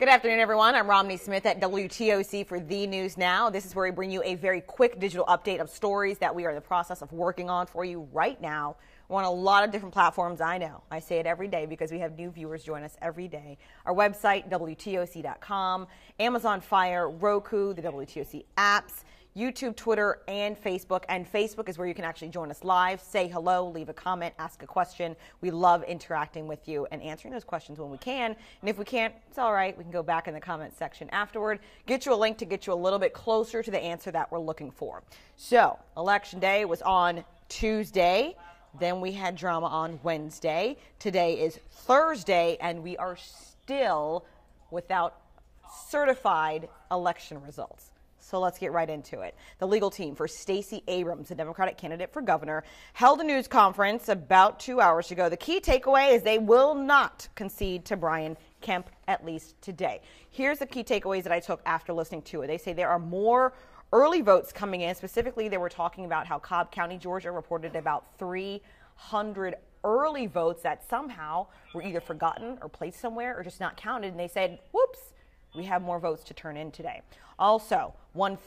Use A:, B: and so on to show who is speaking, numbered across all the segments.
A: Good afternoon, everyone. I'm Romney Smith at WTOC for The News Now. This is where we bring you a very quick digital update of stories that we are in the process of working on for you right now. We're on a lot of different platforms, I know. I say it every day because we have new viewers join us every day. Our website, WTOC.com, Amazon Fire, Roku, the WTOC apps, YouTube, Twitter, and Facebook. And Facebook is where you can actually join us live, say hello, leave a comment, ask a question. We love interacting with you and answering those questions when we can. And if we can't, it's all right. We can go back in the comment section afterward, get you a link to get you a little bit closer to the answer that we're looking for. So, Election Day was on Tuesday. Then we had drama on Wednesday. Today is Thursday, and we are still without certified election results. So let's get right into it. The legal team for Stacey Abrams, the Democratic candidate for governor, held a news conference about 2 hours ago. The key takeaway is they will not concede to Brian Kemp, at least today. Here's the key takeaways that I took after listening to it. They say there are more early votes coming in. Specifically, they were talking about how Cobb County, Georgia, reported about 300 early votes that somehow were either forgotten or placed somewhere or just not counted. And they said, whoops, we have more votes to turn in today. Also, more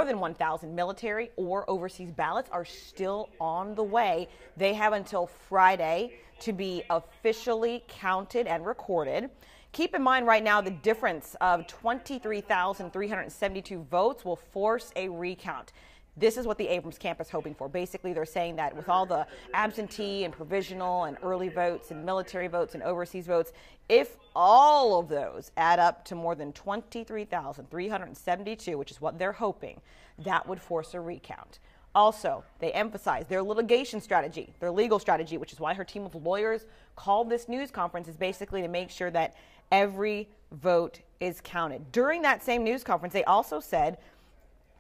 A: than 1,000 military or overseas ballots are still on the way. They have until Friday to be officially counted and recorded. Keep in mind right now the difference of 23,372 votes will force a recount. This is what the Abrams camp is hoping for. Basically, they're saying that with all the absentee and provisional and early votes and military votes and overseas votes, if all of those add up to more than 23,372, which is what they're hoping, that would force a recount. Also, they emphasize their litigation strategy, their legal strategy, which is why her team of lawyers called this news conference, is basically to make sure that every vote is counted. During that same news conference, they also said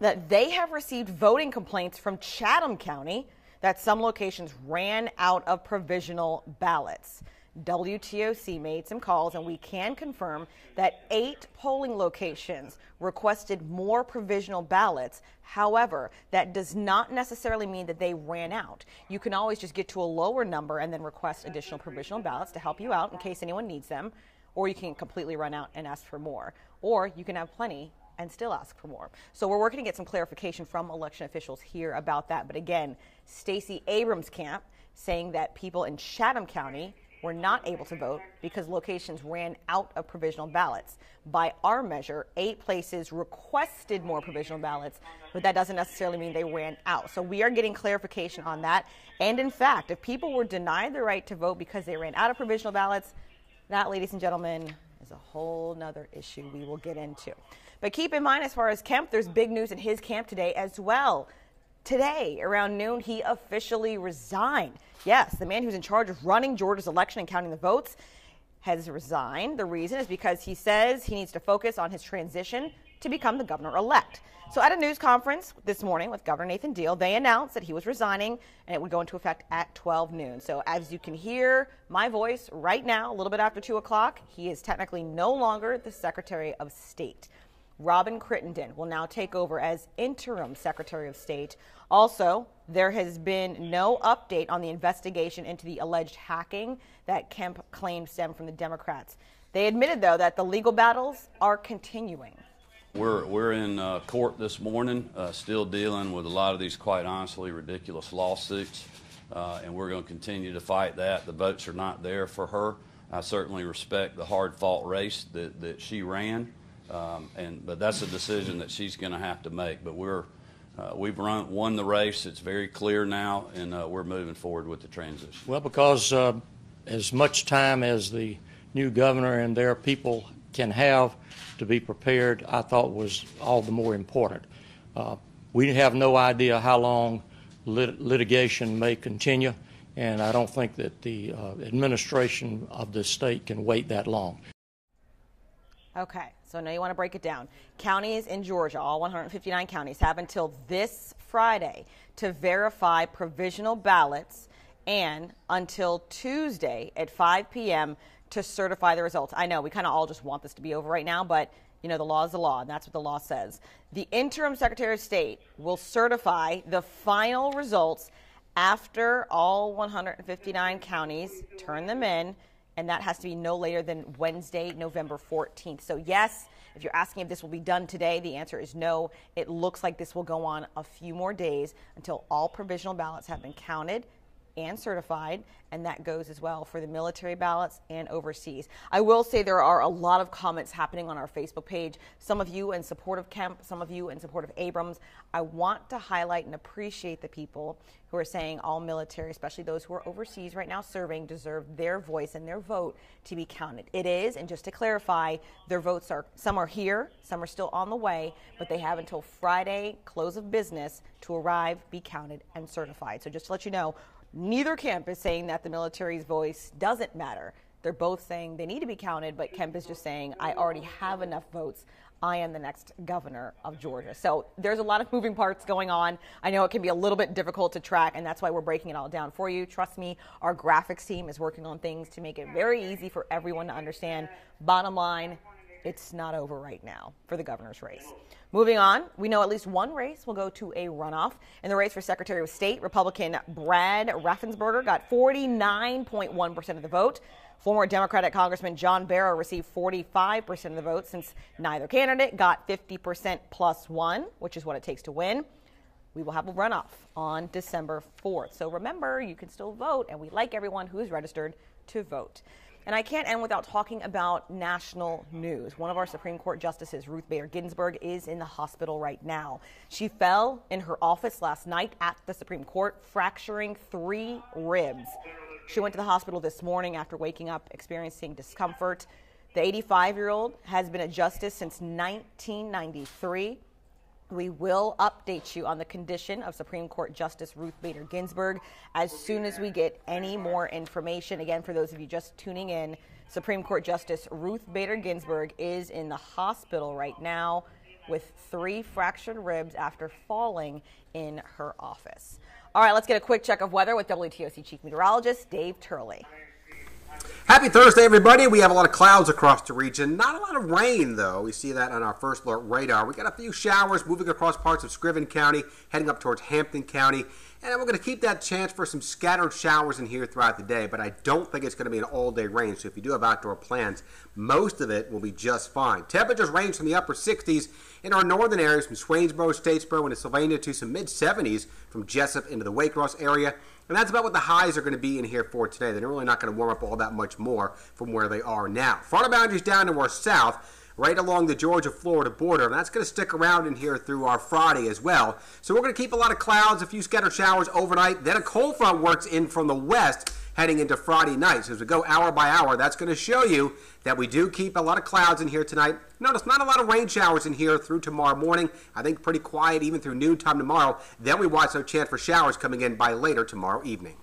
A: that they have received voting complaints from Chatham County that some locations ran out of provisional ballots. WTOC made some calls, and we can confirm that 8 polling locations requested more provisional ballots. However, that does not necessarily mean that they ran out. You can always just get to a lower number and then request additional provisional ballots to help you out in case anyone needs them, or you can completely run out and ask for more, or you can have plenty and still ask for more. So we're working to get some clarification from election officials here about that. But again, Stacey Abrams' camp saying that people in Chatham County were not able to vote because locations ran out of provisional ballots. By our measure, 8 places requested more provisional ballots, but that doesn't necessarily mean they ran out. So we are getting clarification on that. And in fact, if people were denied the right to vote because they ran out of provisional ballots, that, ladies and gentlemen, is a whole nother issue we will get into. But keep in mind, as far as Kemp, there's big news in his camp today as well. Today, around noon, he officially resigned. Yes, the man who's in charge of running Georgia's election and counting the votes has resigned. The reason is because he says he needs to focus on his transition to become the governor-elect. So at a news conference this morning with Governor Nathan Deal, they announced that he was resigning and it would go into effect at 12 noon. So as you can hear my voice right now, a little bit after 2 o'clock, he is technically no longer the Secretary of State. Robin Crittenden will now take over as interim Secretary of State. Also, there has been no update on the investigation into the alleged hacking that Kemp claimed stemmed from the Democrats. They admitted, though, that the legal battles are continuing.
B: We're in court this morning, still dealing with a lot of these, quite honestly, ridiculous lawsuits, and we're going to continue to fight that. The votes are not there for her. I certainly respect the hard-fought race that she ran. But that's a decision that she's going to have to make. But we've won the race. It's very clear now, and we're moving forward with the transition.
C: Well, because as much time as the new governor and their people can have to be prepared, I thought was all the more important. We have no idea how long litigation may continue, and I don't think that the administration of the state can wait that long.
A: Okay, so now you want to break it down. Counties in Georgia, all 159 counties, have until this Friday to verify provisional ballots and until Tuesday at 5 p.m. to certify the results. I know we kind of all just want this to be over right now, but you know, the law is the law, and that's what the law says. The interim Secretary of State will certify the final results after all 159 counties turn them in and that has to be no later than Wednesday, November 14th. So yes, if you're asking if this will be done today, the answer is no. It looks like this will go on a few more days until all provisional ballots have been counted and certified, and that goes as well for the military ballots and overseas. I will say there are a lot of comments happening on our Facebook page, some of you in support of Kemp, some of you in support of Abrams. I want to highlight and appreciate the people who are saying all military, especially those who are overseas right now serving, deserve their voice and their vote to be counted. It is, and just to clarify, their votes are, some are here, some are still on the way, but they have until Friday, close of business, to arrive, be counted, and certified. So just to let you know, neither camp is saying that the military's voice doesn't matter. They're both saying they need to be counted, but Kemp is just saying, I already have enough votes. I am the next governor of Georgia. So there's a lot of moving parts going on. I know it can be a little bit difficult to track, and that's why we're breaking it all down for you. Trust me, our graphics team is working on things to make it very easy for everyone to understand. Bottom line, it's not over right now for the governor's race. Moving on, we know at least one race will go to a runoff. In the race for Secretary of State, Republican Brad Raffensperger got 49.1% of the vote. Former Democratic Congressman John Barrow received 45% of the vote, since neither candidate got 50% plus one, which is what it takes to win. We will have a runoff on December 4th. So remember, you can still vote, and we like everyone who is registered to vote. And I can't end without talking about national news. One of our Supreme Court justices, Ruth Bader Ginsburg, is in the hospital right now. She fell in her office last night at the Supreme Court, fracturing 3 ribs. She went to the hospital this morning after waking up experiencing discomfort. The 85-year-old has been a justice since 1993. We will update you on the condition of Supreme Court Justice Ruth Bader Ginsburg as soon as we get any more information. Again, for those of you just tuning in, Supreme Court Justice Ruth Bader Ginsburg is in the hospital right now with 3 fractured ribs after falling in her office. All right, let's get a quick check of weather with WTOC Chief Meteorologist Dave Turley.
D: Happy Thursday, everybody. We have a lot of clouds across the region. Not a lot of rain, though. We see that on our first alert radar. We got a few showers moving across parts of Scriven County, heading up towards Hampton County. And we're going to keep that chance for some scattered showers in here throughout the day, but I don't think it's going to be an all-day rain. So if you do have outdoor plans, most of it will be just fine. Temperatures range from the upper 60s in our northern areas, from Swainsboro, Statesboro, into Sylvania, to some mid-70s from Jessup into the Waycross area. And that's about what the highs are going to be in here for today. They're really not going to warm up all that much more from where they are now. Frontal boundaries down to our south, right along the Georgia-Florida border. And that's going to stick around in here through our Friday as well. So we're going to keep a lot of clouds, a few scattered showers overnight. Then a cold front works in from the west heading into Friday night. So as we go hour by hour, that's going to show you that we do keep a lot of clouds in here tonight. Notice not a lot of rain showers in here through tomorrow morning. I think pretty quiet even through noontime tomorrow. Then we watch no chance for showers coming in by later tomorrow evening.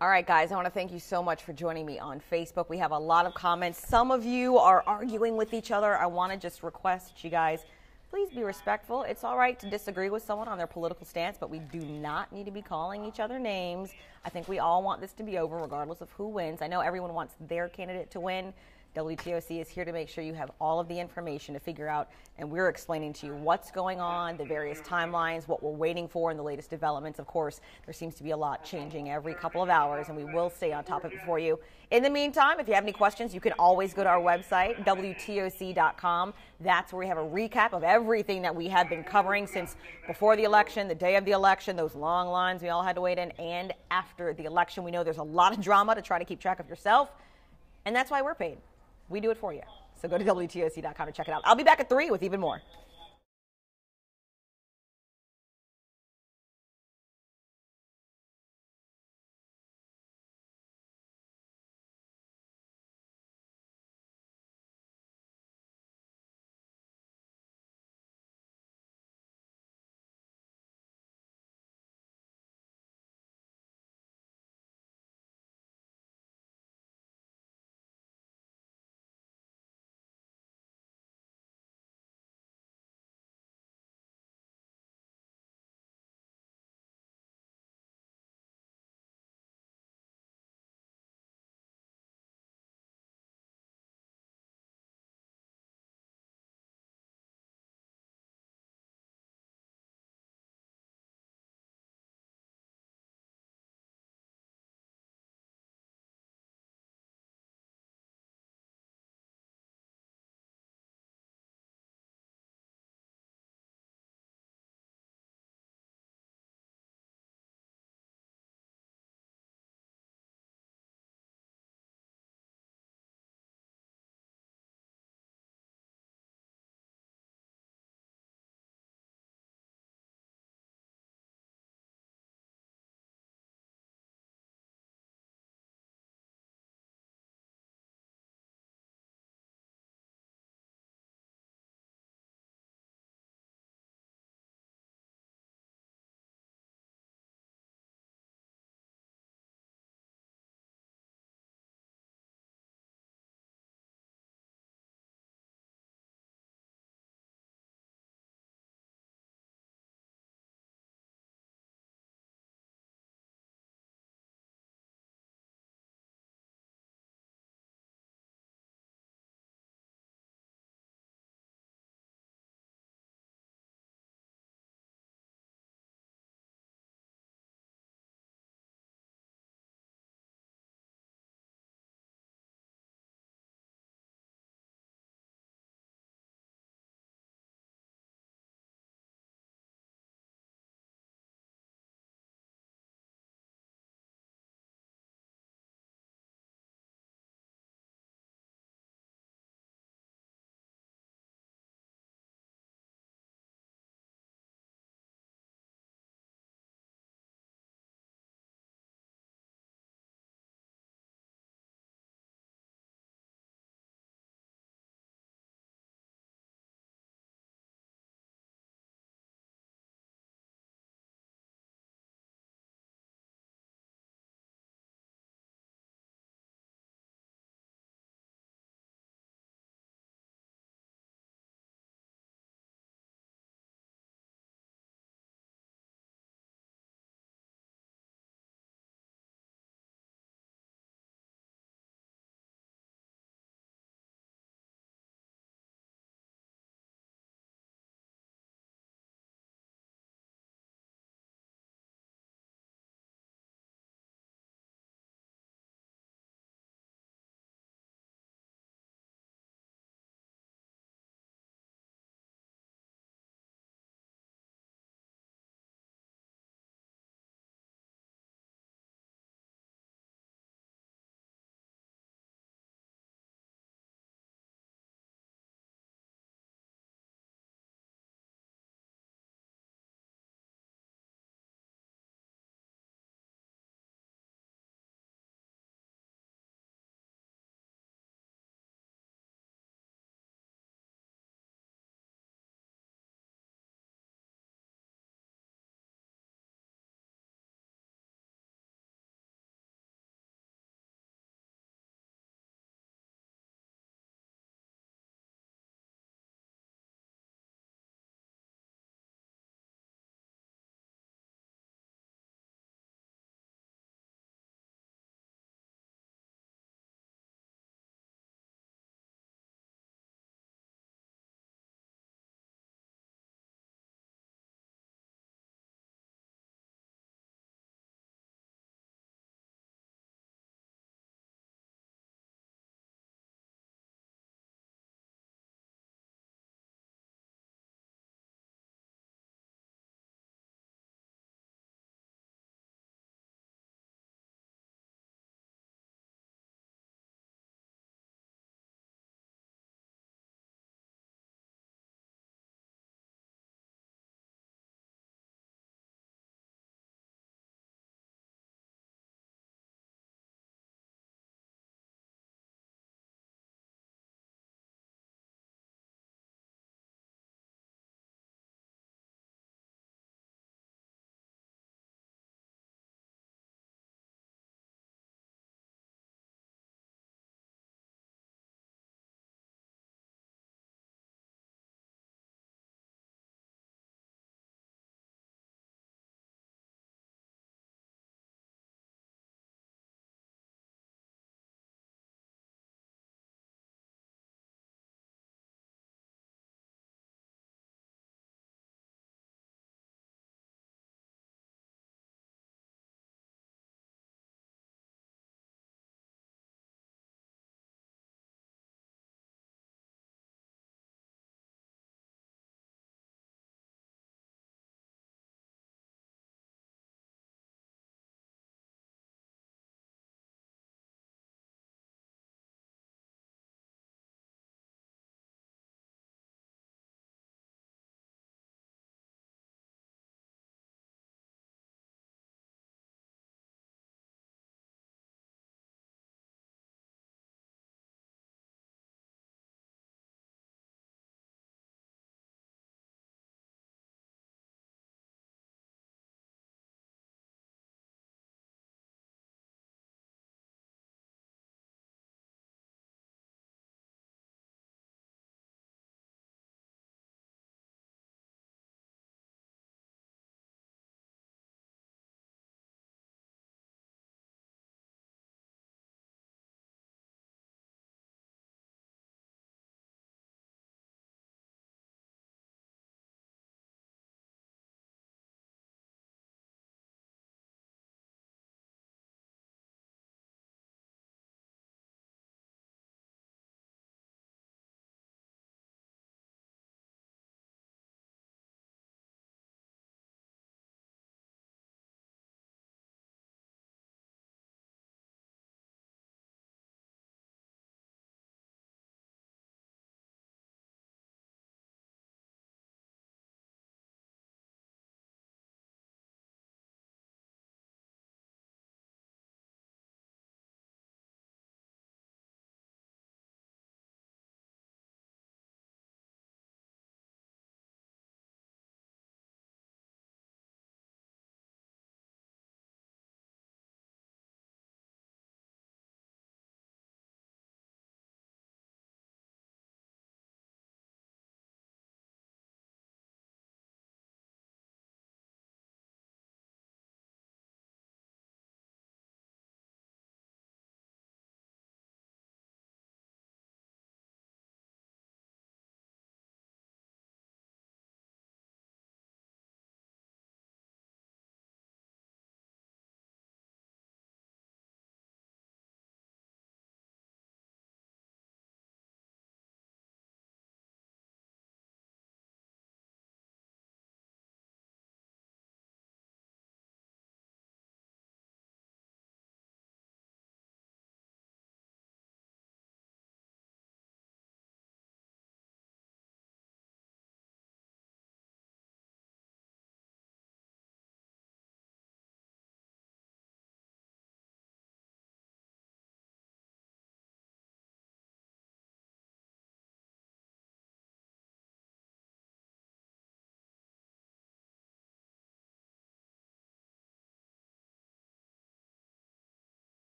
A: All right, guys, I want to thank you so much for joining me on Facebook. We have a lot of comments. Some of you are arguing with each other. I want to just request you guys, please be respectful. It's all right to disagree with someone on their political stance, but we do not need to be calling each other names. I think we all want this to be over regardless of who wins. I know everyone wants their candidate to win. WTOC is here to make sure you have all of the information to figure out, and we're explaining to you what's going on, the various timelines, what we're waiting for, and the latest developments. Of course, there seems to be a lot changing every couple of hours, and we will stay on top of it for you. In the meantime, if you have any questions, you can always go to our website, WTOC.com. That's where we have a recap of everything that we have been covering since before the election, the day of the election, those long lines we all had to wait in, and after the election. We know there's a lot of drama to try to keep track of yourself, and that's why we're paid. We do it for you. So go to WTOC.com to check it out. I'll be back at 3 with even more.